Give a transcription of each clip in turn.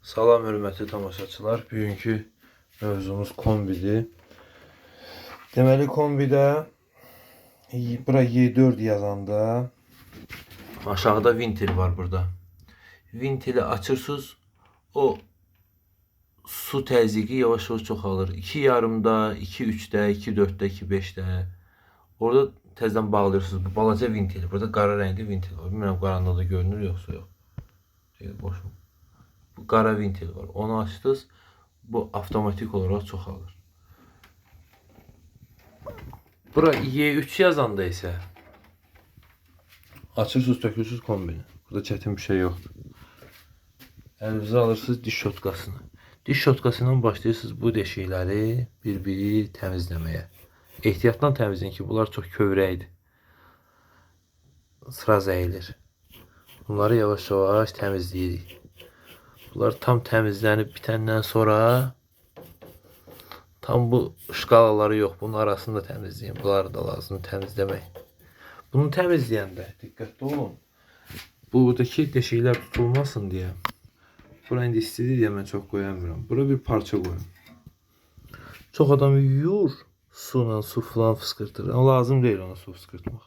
Salam hörmətli tamaşaçılar. Bugünkü mövzumuz kombidir. Deməli kombidə bura Y4 yazanda aşağıda vintil var burada. Vintili açırsınız. O su təzyiqi yavaş-yavaş çoxalır. 2,5-da, 2,3-də, 2,4-də, 2,5-də. Orada təzədən bağlayırsınız. Bu balaca vintil. Burada qara rəngli vintil var. Bilmirəm qaranlıqda görünür yoxsa yox. Boşum. Bu qara vintil var. Onu açdınız. Bu avtomatik olaraq çoxalır. Bura Y3 yazanda isə açırsınız, tökürsünüz kombini. Burada çətin bir şey yoxdur. Əlinizə alırsınız diş şotkasını. Diş şotkasından başlayırsınız bu deşikləri bir-biri təmizləməyə. Ehtiyatla təmizləyin ki, bunlar çox kövrəkdir. Sıra zəyilir. Bunları yavaş-yavaş təmizləyirik. Bunlar tam təmizlənib bitəndən sonra tam bu şkalaları yox, bunun arasını da təmizləyin. Bunları da lazım təmizləmək. Bunu təmizləyəndə diqqətli olun. Buradakı deşiklər tutulmasın deyə. Bura indi istidir deyə mən çox qoyamıram. Bura bir parça qoyun. Çox adam yuyur, su falan fıskırtır. Ama lazım deyil ona su fıskırtmaq.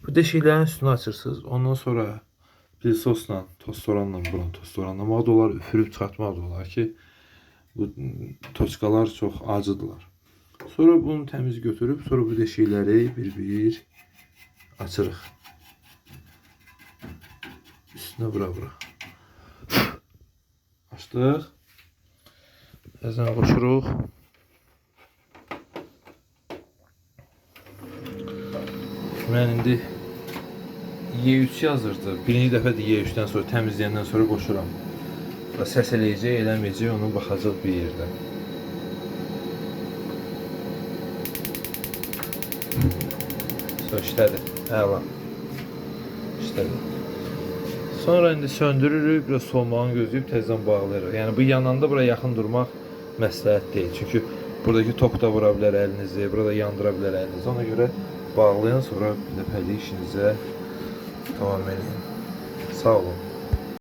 Bu deşiklərin üstünü açırsınız. Ondan sonra bir sosla, toz soranla, buranı toz soranlamağı da olar, üfürüb çıxartmaq da olar ki, bu toçkalar çox acıdırlar. Sonra bunu təmiz götürüb, sonra bu deşikləri bir-bir açırıq. Üstünə bura. Açdıq. Əzən qoşuruq. Mən indi Y3 yazırdı. Birinci dəfə də Y3-dən sonra təmizləyəndən sonra qoşuram. Səs eləyəcək, eləməyəcək, onu baxacaq bir yerdə. Sonra işlədir. Əla. İşlədir. Sonra indi söndürürük, biraz soğumağını gözləyib təzədən bağlayırıq. Yəni bu yananda bura yaxın durmaq məsləhət deyil. Çünki buradakı top da vura bilər əlinizi, burada yandıra bilər əlinizi. Ona görə bağlayın, sonra bir dəfəlik işinizə davam edin. Sağ olun.